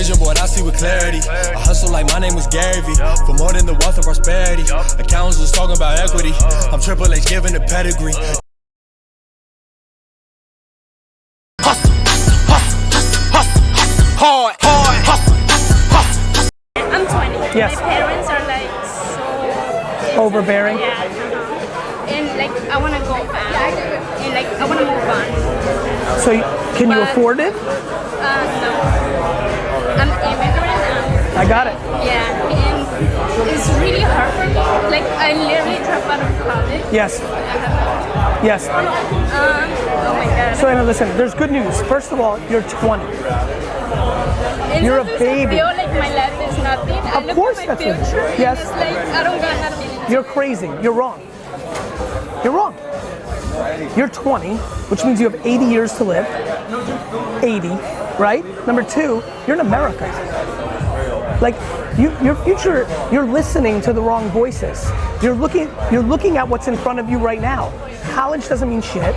vision, boy, I see with clarity. I hustle like my name was Gary V. For more than the wealth and prosperity. Accountants was talking about equity. I'm Triple H giving the pedigree. Hustle, hard, hustle. I'm 20. Yes. My parents are like so overbearing. Yeah. And like I want to go back and like I want to move on. So can you afford it? No. I'm immigrant now. I got it. Yeah, and it's really hard for me. Like I literally dropped out of college. Yes. Yes. Oh my God. So Anna, listen, there's good news. First of all, you're 20. And You're a sometimes baby. I feel like my life is nothing. I look course at my that's it. future and Yes. it's like I don't got nothing. You're crazy. You're wrong. You're wrong. You're 20, which means you have 80 years to live. 80, right? Number two, you're in America. Like, your future, you're listening to the wrong voices. You're looking at what's in front of you right now. College doesn't mean shit.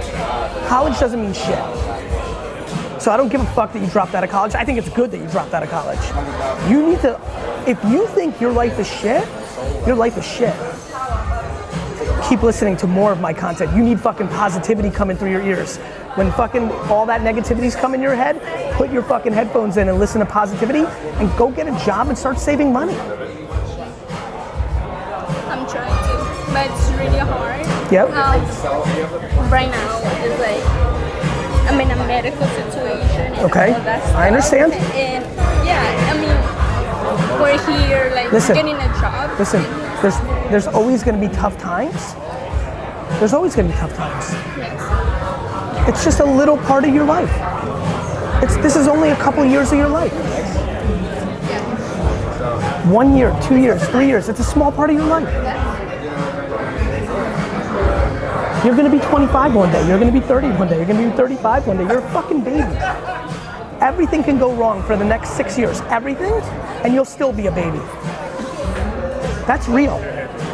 College doesn't mean shit. So I don't give a fuck that you dropped out of college. I think it's good that you dropped out of college. You need to, if you think your life is shit, your life is shit. Keep listening to more of my content. You need fucking positivity coming through your ears. When fucking all that negativity's come in your head, put your fucking headphones in and listen to positivity and go get a job and start saving money. I'm trying to, but it's really hard. Yep. Right now, it's like I'm in a medical situation. And Okay, all that stuff. I understand. And yeah, I mean, we're here like Listen. getting a job. Listen, there's always gonna be tough times. There's always gonna be tough times. Yes. It's just a little part of your life. This is only a couple years of your life. 1 year, 2 years, 3 years, it's a small part of your life. You're gonna be 25 one day, you're gonna be 30 one day, you're gonna be 35 one day, you're a fucking baby. Everything can go wrong for the next 6 years, everything, and you'll still be a baby. That's real.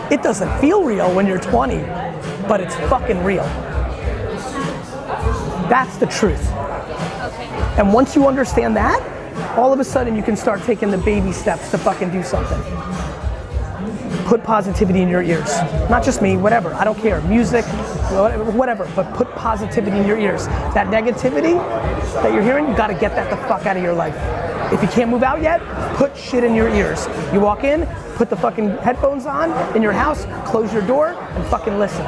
It doesn't feel real when you're 20, but it's fucking real. That's the truth. And once you understand that, all of a sudden you can start taking the baby steps to fucking do something. Put positivity in your ears. Not just me, whatever, I don't care. Music, whatever, but put positivity in your ears. That negativity that you're hearing, you gotta get that the fuck out of your life. If you can't move out yet, put shit in your ears. You walk in, put the fucking headphones on in your house, close your door, and fucking listen.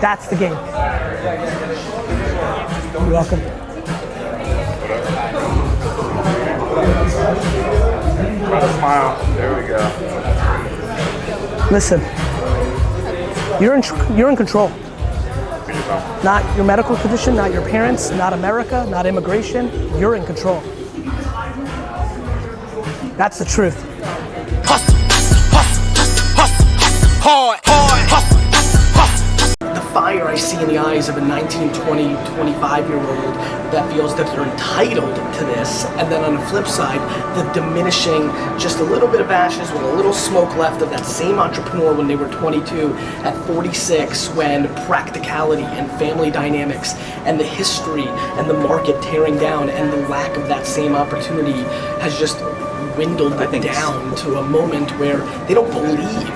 That's the game. You're welcome. Try to smile. There we go. Listen, you're in control. Not your medical condition, not your parents, not America, not immigration. You're in control. That's the truth. Hustle, hustle, hustle, hard, hustle, hustle. The fire I see in the eyes of a 19, 20, 25-year-old that feels that they're entitled to this, and then on the flip side, the diminishing, just a little bit of ashes with a little smoke left of that same entrepreneur when they were 22, at 46, when practicality and family dynamics and the history and the market tearing down and the lack of that same opportunity has just dwindled down to a moment where they don't believe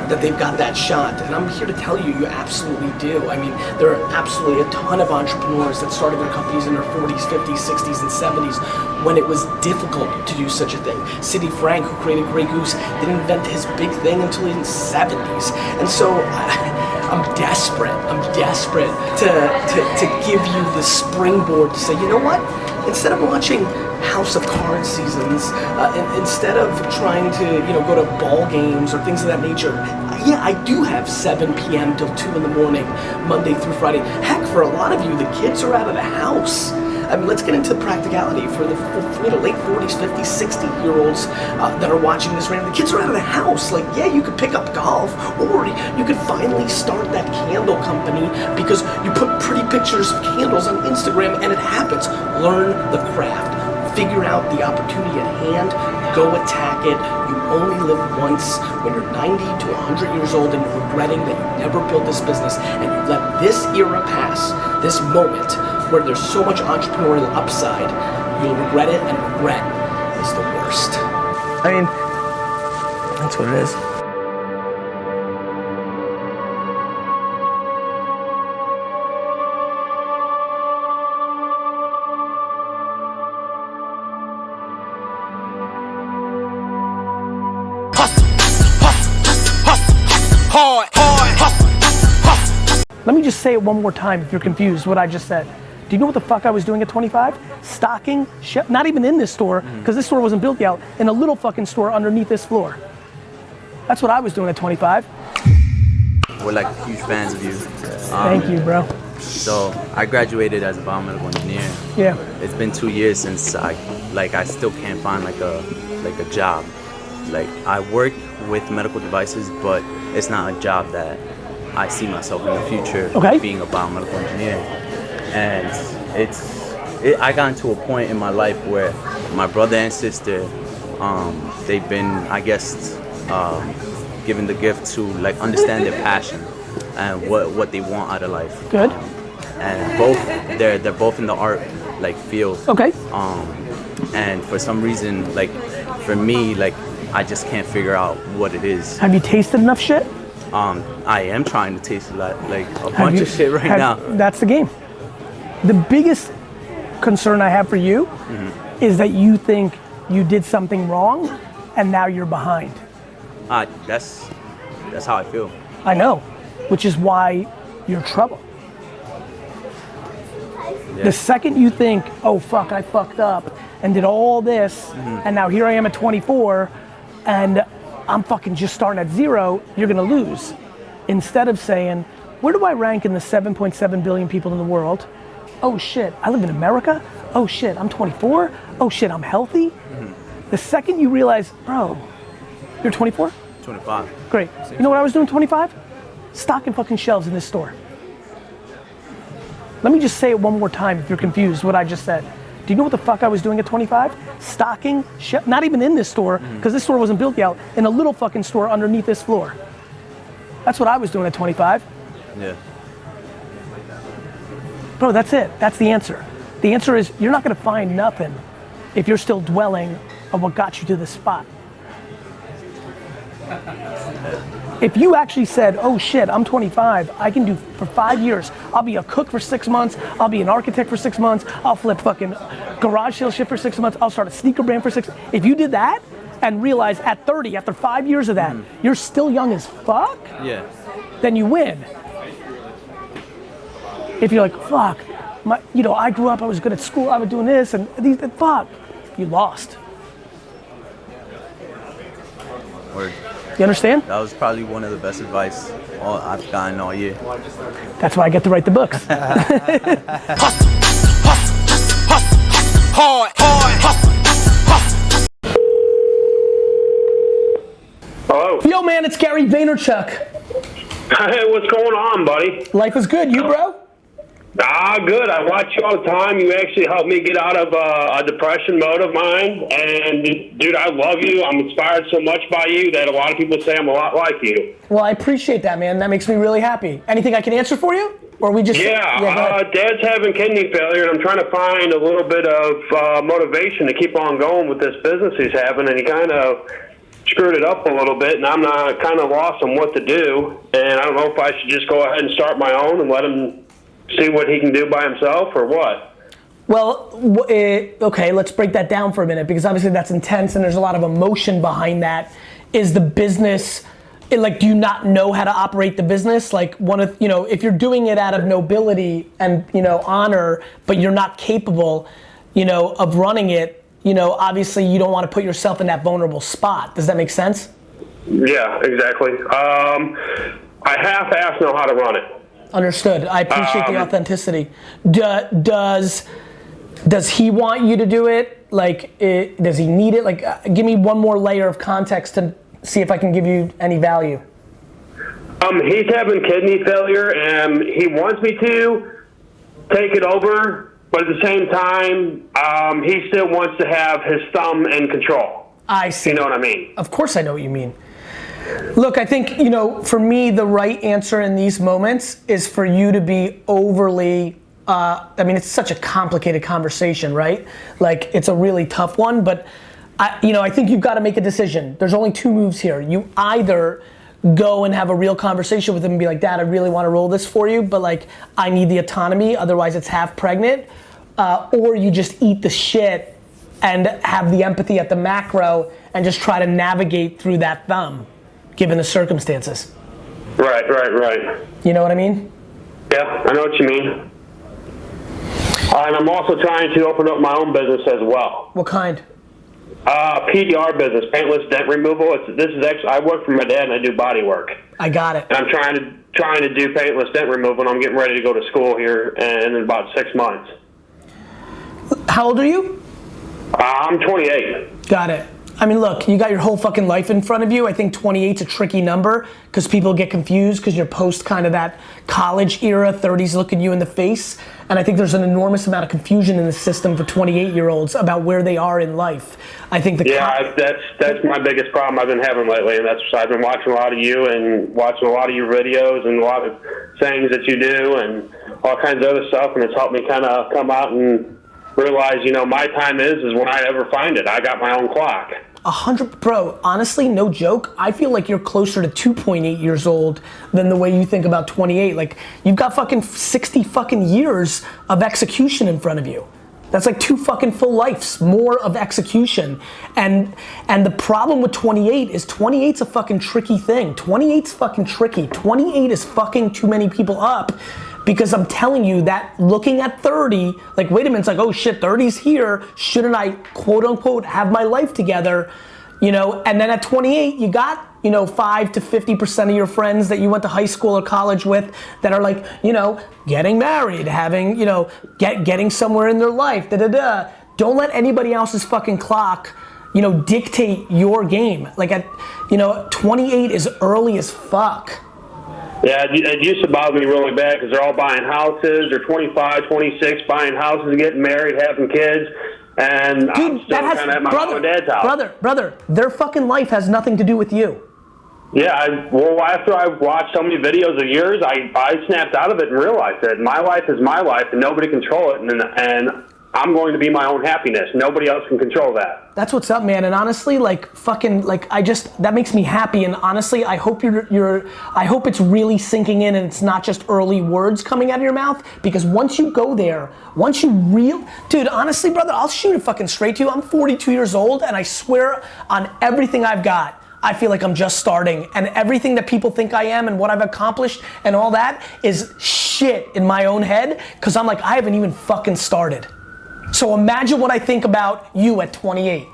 that they've got that shot. And I'm here to tell you, you absolutely do. I mean, there are absolutely a ton of entrepreneurs that started their companies in their 40s, 50s, 60s, and 70s when it was difficult to do such a thing. Sidney Frank, who created Grey Goose, didn't invent his big thing until in the 70s. And so I'm desperate to give you the springboard to say, you know what? Instead of watching House of Cards seasons, instead of trying to, go to ball games or things of that nature, yeah, I do have 7 p.m. till 2 in the morning, Monday through Friday. Heck, for a lot of you, the kids are out of the house. I mean, let's get into practicality for the late 40s, 50s, 60-year-olds that are watching this right now. The kids are out of the house. Like, yeah, you could pick up golf, or you could finally start that candle company because you put pretty pictures of candles on Instagram and it happens. Learn the craft. Figure out the opportunity at hand, go attack it. You only live once. When you're 90 to 100 years old and you're regretting that you never built this business and you let this era pass, this moment where there's so much entrepreneurial upside, you'll regret it, and regret is the worst. I mean, that's what it is. Let me just say it one more time if you're confused what I just said. Do you know what the fuck I was doing at 25? Stocking, not even in this store, because this store wasn't built yet, in a little fucking store underneath this floor. That's what I was doing at 25. We're like huge fans of you. Thank you, bro. So I graduated as a biomedical engineer. Yeah. It's been 2 years since I still can't find like a job. Like I work with medical devices, but it's not a job that I see myself in the future being a biomedical engineer. And I got into a point in my life where my brother and sister, they've been, I guess, given the gift to like understand their passion and what they want out of life. Good. And they're both in the art like field. Okay. And for some reason, like for me, like I just can't figure out what it is. Have you tasted enough shit? I am trying to taste a lot, like a bunch of shit right now. That's the game. The biggest concern I have for you is that you think you did something wrong and now you're behind. That's how I feel. I know, which is why you're trouble. Yeah. The second you think, oh fuck, I fucked up and did all this, and now here I am at 24, and I'm fucking just starting at 0, you're gonna lose. Instead of saying, where do I rank in the 7.7 billion people in the world? Oh shit, I live in America? Oh shit, I'm 24? Oh shit, I'm healthy? The second you realize, bro, you're 24? 25. Great. You know what I was doing 25? Stocking fucking shelves in this store. Let me just say it one more time if you're confused what I just said. Do you know what the fuck I was doing at 25? Stocking, not even in this store, because this store wasn't built yet, in a little fucking store underneath this floor. That's what I was doing at 25. Yeah. Bro, that's it. That's the answer. The answer is you're not gonna find nothing if you're still dwelling on what got you to this spot. If you actually said, oh shit, I'm 25, I can do for 5 years. I'll be a cook for 6 months. I'll be an architect for 6 months. I'll flip fucking garage sale shit for 6 months. I'll start a sneaker brand for 6. If you did that and realize at 30, after 5 years of that, you're still young as fuck, Yeah. then you win. If you're like, fuck, I grew up, I was good at school, I was doing this, and fuck, you lost. Word. You understand? That was probably one of the best advice I've gotten all year. That's why I get to write the books. Hello. Yo man, it's Gary Vaynerchuk. Hey, what's going on, buddy? Life is good, you bro? Good. I watch you all the time. You actually helped me get out of a depression mode of mine. And, dude, I love you. I'm inspired so much by you that a lot of people say I'm a lot like you. Well, I appreciate that, man. That makes me really happy. Anything I can answer for you? Or we just... Dad's having kidney failure, and I'm trying to find a little bit of motivation to keep on going with this business he's having, and he kind of screwed it up a little bit, and I'm kind of lost on what to do. And I don't know if I should just go ahead and start my own and let him see what he can do by himself, or what? Well, okay, let's break that down for a minute, because obviously that's intense and there's a lot of emotion behind that. Is the business, do you not know how to operate the business? Like if you're doing it out of nobility and, honor, but you're not capable, of running it, obviously you don't want to put yourself in that vulnerable spot. Does that make sense? Yeah, exactly. I half-assed know how to run it. Understood. I appreciate the authenticity. Does he want you to do it? Does he need it? Give me one more layer of context to see if I can give you any value. He's having kidney failure, and he wants me to take it over, but at the same time, he still wants to have his thumb in control. I see. You know what I mean? Of course I know what you mean. Look, I think, for me, the right answer in these moments is for you to be overly I mean, it's such a complicated conversation, right? Like, it's a really tough one, but I think you've got to make a decision. There's only two moves here. You either go and have a real conversation with him and be like, Dad, I really want to roll this for you, but like, I need the autonomy, otherwise it's half pregnant, or you just eat the shit and have the empathy at the macro and just try to navigate through that thumb, given the circumstances. Right. You know what I mean? Yeah, I know what you mean. And I'm also trying to open up my own business as well. What kind? PDR business, paintless dent removal. I work for my dad and I do body work. I got it. And I'm trying to do paintless dent removal, and I'm getting ready to go to school here in about 6 months. How old are you? I'm 28. Got it. I mean, look, you got your whole fucking life in front of you. I think 28's a tricky number because people get confused because you're post kind of that college era, 30s looking you in the face. And I think there's an enormous amount of confusion in the system for 28-year-olds about where they are in life. I think that's my biggest problem I've been having lately, and that's I've been watching a lot of you and watching a lot of your videos and a lot of sayings that you do and all kinds of other stuff, and it's helped me kind of come out and realize, my time is when I ever find it. I got my own clock. 100, bro, honestly, no joke, I feel like you're closer to 2.8 years old than the way you think about 28. Like, you've got fucking 60 fucking years of execution in front of you. That's like 2 fucking full lives more of execution. And the problem with 28 is 28's a fucking tricky thing. 28's fucking tricky. 28 is fucking too many people up. Because I'm telling you that looking at 30, like, wait a minute, it's like, oh shit, 30's here. Shouldn't I, quote unquote, have my life together? And then at 28, you got, 5 to 50% of your friends that you went to high school or college with that are like, getting married, having, getting somewhere in their life, Don't let anybody else's fucking clock, dictate your game. Like at, 28 is early as fuck. Yeah, it used to bother me really bad because they're all buying houses. They're 25, 26, buying houses, getting married, having kids, and dude, I'm still kind of at my mom and dad's house. Brother, their fucking life has nothing to do with you. Yeah, after I watched so many videos of yours, I snapped out of it and realized that my life is my life and nobody control it, and I'm going to be my own happiness. Nobody else can control that. That's what's up, man. And honestly, that makes me happy. And honestly, I hope I hope it's really sinking in and it's not just early words coming out of your mouth. Because once you go there, dude, honestly, brother, I'll shoot it fucking straight to you. I'm 42 years old and I swear on everything I've got, I feel like I'm just starting. And everything that people think I am and what I've accomplished and all that is shit in my own head. Cause I'm like, I haven't even fucking started. So imagine what I think about you at 28.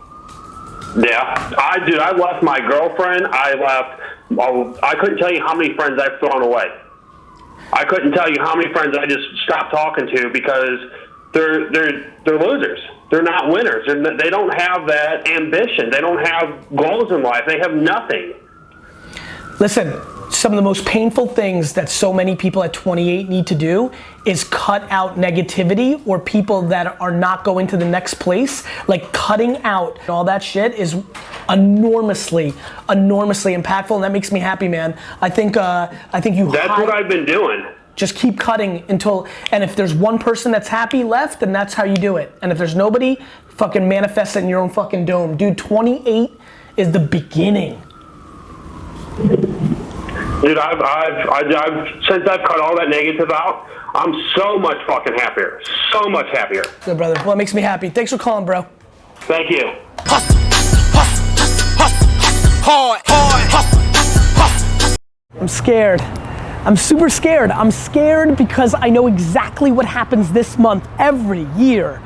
Yeah, I left my girlfriend. I couldn't tell you how many friends I've thrown away. I couldn't tell you how many friends I just stopped talking to because they're losers. They're not winners. They don't have that ambition. They don't have goals in life. They have nothing. Listen, some of the most painful things that so many people at 28 need to do is cut out negativity or people that are not going to the next place. Like cutting out all that shit is enormously impactful, and that makes me happy, man. I think you. That's what I've been doing. Just keep cutting and if there's one person that's happy left, then that's how you do it. And if there's nobody, fucking manifest it in your own fucking dome. Dude, 28 is the beginning. Dude, since I've cut all that negative out, I'm so much fucking happier. So much happier. Good, brother. Well, it makes me happy. Thanks for calling, bro. Thank you. I'm scared. I'm super scared. I'm scared because I know exactly what happens this month every year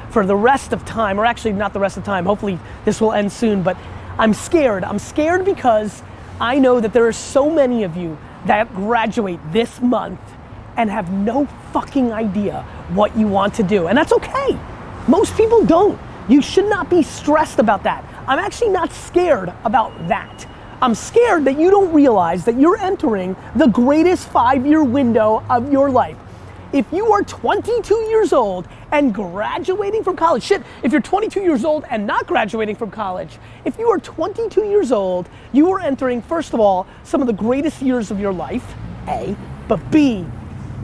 for the rest of time, or actually not the rest of time. Hopefully this will end soon, but I'm scared. I'm scared because I know that there are so many of you that graduate this month and have no fucking idea what you want to do. And that's okay. Most people don't. You should not be stressed about that. I'm actually not scared about that. I'm scared that you don't realize that you're entering the greatest 5-year window of your life. If you are 22 years old and graduating from college, shit, if you're 22 years old and not graduating from college, if you are 22 years old, you are entering, first of all, some of the greatest years of your life, A, but B,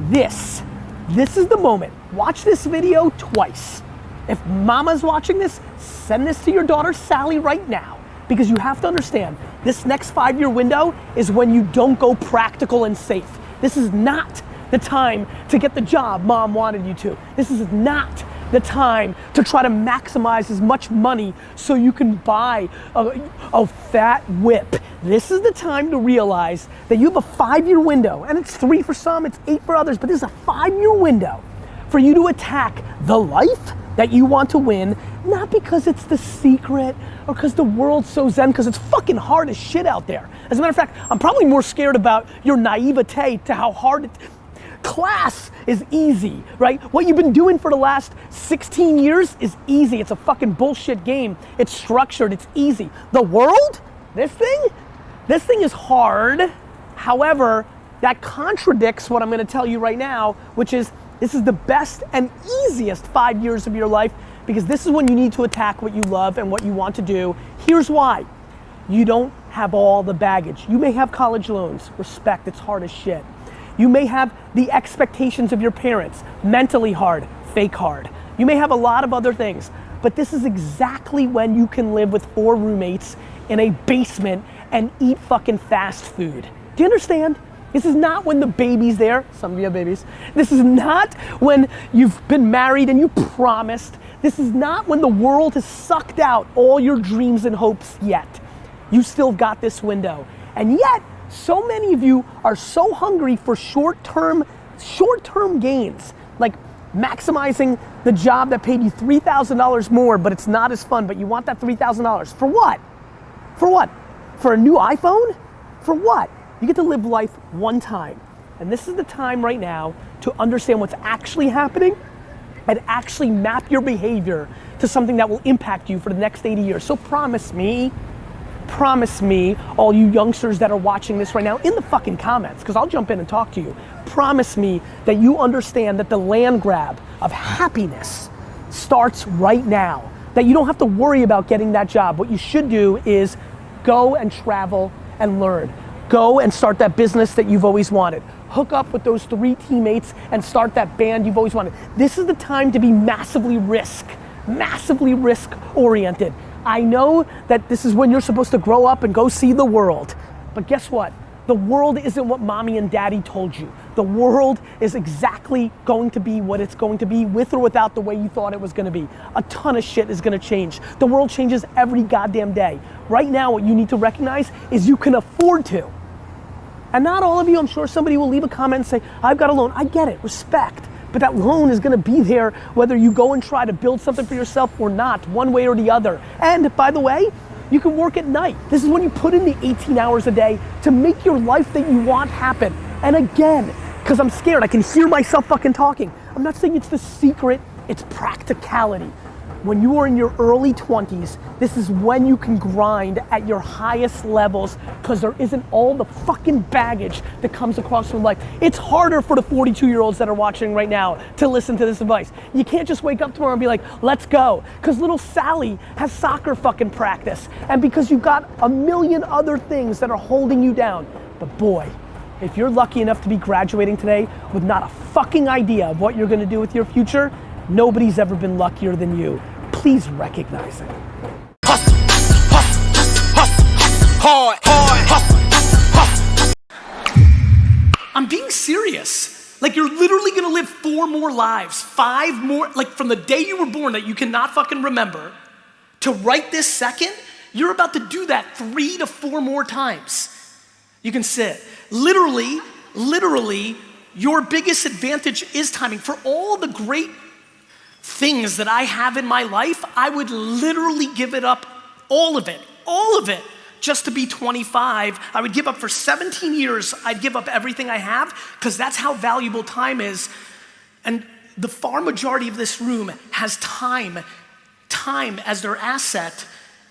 this This is the moment. Watch this video twice. If mama's watching this, send this to your daughter Sally right now, because you have to understand, this next 5-year window is when you don't go practical and safe. This is not the time to get the job mom wanted you to. This is not the time to try to maximize as much money so you can buy a fat whip. This is the time to realize that you have a 5-year window, and it's 3 for some, it's 8 for others, but this is a 5-year window for you to attack the life that you want to win, not because it's the secret or because the world's so zen, because it's fucking hard as shit out there. As a matter of fact, I'm probably more scared about your naivete to how hard class is easy, right? What you've been doing for the last 16 years is easy. It's a fucking bullshit game. It's structured, it's easy. The world, this thing is hard. However, that contradicts what I'm gonna tell you right now, which is this is the best and easiest 5 years of your life, because this is when you need to attack what you love and what you want to do. Here's why. You don't have all the baggage. You may have college loans, respect, it's hard as shit. You may have the expectations of your parents, mentally hard, fake hard. You may have a lot of other things, but this is exactly when you can live with 4 roommates in a basement and eat fucking fast food. Do you understand? This is not when the baby's there. Some of you have babies. This is not when you've been married and you promised. This is not when the world has sucked out all your dreams and hopes yet. You still got this window. And yet, so many of you are so hungry for short-term gains, like maximizing the job that paid you $3,000 more, but it's not as fun, but you want that $3,000. For what? For what? For a new iPhone? For what? You get to live life one time. And this is the time right now to understand what's actually happening and actually map your behavior to something that will impact you for the next 80 years. So promise me, all you youngsters that are watching this right now, in the fucking comments, because I'll jump in and talk to you, promise me that you understand that the land grab of happiness starts right now, that you don't have to worry about getting that job. What you should do is go and travel and learn. Go and start that business that you've always wanted. Hook up with those 3 teammates and start that band you've always wanted. This is the time to be massively risk oriented. I know that this is when you're supposed to grow up and go see the world, but guess what? The world isn't what mommy and daddy told you. The world is exactly going to be what it's going to be, with or without the way you thought it was gonna be. A ton of shit is gonna change. The world changes every goddamn day. Right now, what you need to recognize is you can afford to. And not all of you, I'm sure somebody will leave a comment and say, I've got a loan. I get it, respect. But that loan is gonna be there whether you go and try to build something for yourself or not, one way or the other. And by the way, you can work at night. This is when you put in the 18 hours a day to make your life that you want happen. And again, because I'm scared, I can hear myself fucking talking. I'm not saying it's the secret, it's practicality. When you are in your early 20s, this is when you can grind at your highest levels, because there isn't all the fucking baggage that comes across through life. It's harder for the 42-year-olds that are watching right now to listen to this advice. You can't just wake up tomorrow and be like, let's go, because little Sally has soccer fucking practice, and because you've got a million other things that are holding you down. But boy, if you're lucky enough to be graduating today with not a fucking idea of what you're gonna do with your future, nobody's ever been luckier than you. Please recognize it. Hustle, hustle, hustle, hustle, hard, hustle. I'm being serious. Like, you're literally gonna live 4 more lives, 5 more, like from the day you were born that you cannot fucking remember to right this second, you're about to do that 3 to 4 more times. You can sit. Literally, your biggest advantage is timing. For all the great things that I have in my life, I would literally give it up, all of it, just to be 25. I would give up for 17 years, I'd give up everything I have, because that's how valuable time is. And the far majority of this room has time as their asset,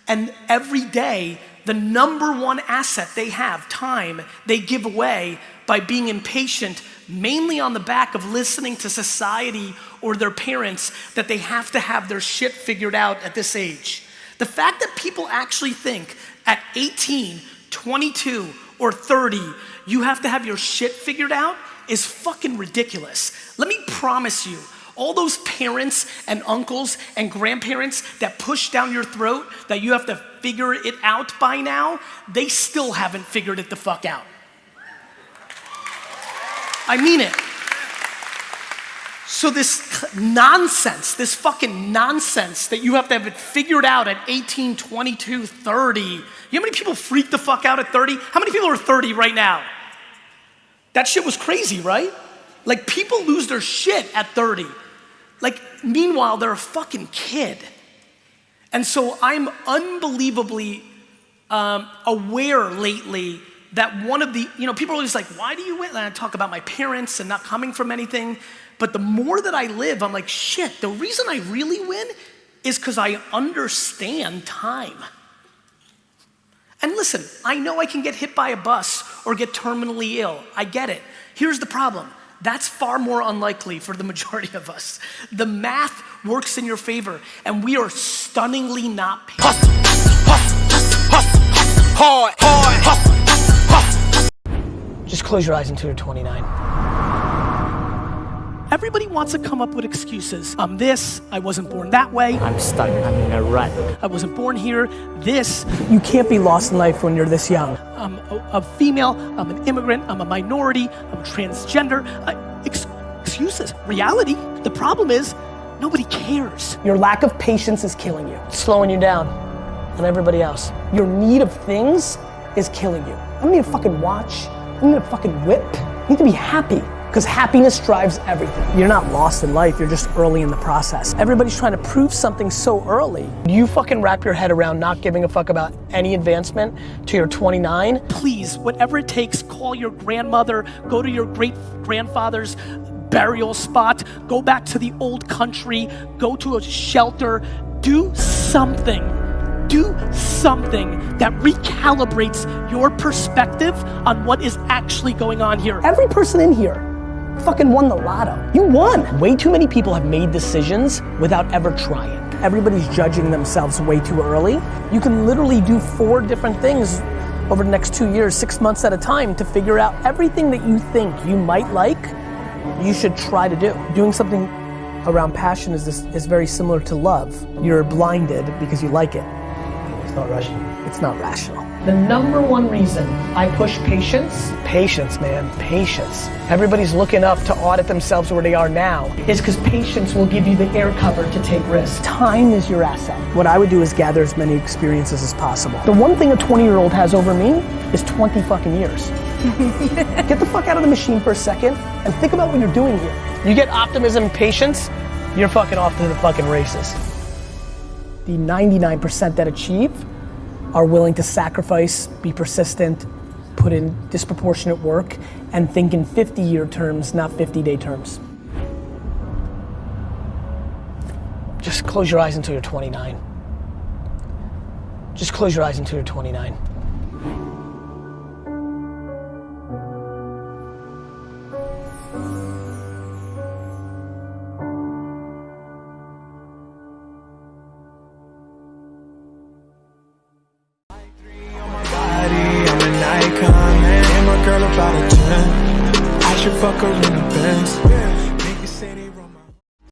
and every day, the number 1 asset they have, time, they give away by being impatient, mainly on the back of listening to society or their parents that they have to have their shit figured out at this age. The fact that people actually think at 18, 22, or 30, you have to have your shit figured out is fucking ridiculous. Let me promise you, all those parents and uncles and grandparents that push down your throat that you have to figure it out by now, they still haven't figured it the fuck out. I mean it. So this nonsense, this fucking nonsense that you have to have it figured out at 18, 22, 30. You know how many people freak the fuck out at 30? How many people are 30 right now? That shit was crazy, right? Like, people lose their shit at 30. Like, meanwhile, they're a fucking kid. And so I'm unbelievably aware lately that one of the, people are always like, why do you win? And I talk about my parents and not coming from anything. But the more that I live, I'm like, shit, the reason I really win is because I understand time. And listen, I know I can get hit by a bus or get terminally ill. I get it. Here's the problem. That's far more unlikely for the majority of us. The math works in your favor, and we are stunningly not paid. Hustle, hard, hustle. Just close your eyes until you're 29. Everybody wants to come up with excuses. I'm this, I wasn't born that way. I'm stuck, I'm in a rut. I wasn't born here, this. You can't be lost in life when you're this young. I'm a female, I'm an immigrant, I'm a minority, I'm transgender. Excuses, reality. The problem is, nobody cares. Your lack of patience is killing you. It's slowing you down, and everybody else. Your need of things is killing you. I don't need a fucking watch, I don't need a fucking whip. I need to be happy. Because happiness drives everything. You're not lost in life, you're just early in the process. Everybody's trying to prove something so early. You fucking wrap your head around not giving a fuck about any advancement till you're 29? Please, whatever it takes, call your grandmother, go to your great grandfather's burial spot, go back to the old country, go to a shelter, do something. Do something that recalibrates your perspective on what is actually going on here. Every person in here fucking won the lotto. You won. Way too many people have made decisions without ever trying. Everybody's judging themselves way too early. You can literally do 4 different things over the next 2 years, 6 months at a time to figure out everything that you think you might like, you should try to do. Doing something around passion is very similar to love. You're blinded because you like it. It's not rational. It's not rational. The number one reason I push patience, man, patience. Everybody's looking up to audit themselves where they are now, is because patience will give you the air cover to take risks. Time is your asset. What I would do is gather as many experiences as possible. The one thing a 20-year-old has over me is 20 fucking years. Get the fuck out of the machine for a second and think about what you're doing here. You get optimism and patience, you're fucking off to the fucking races. The 99% that achieve are willing to sacrifice, be persistent, put in disproportionate work, and think in 50-year terms, not 50-day terms. Just close your eyes until you're 29. Just close your eyes until you're 29. Girl about a 10, I should fuck her in the Benz.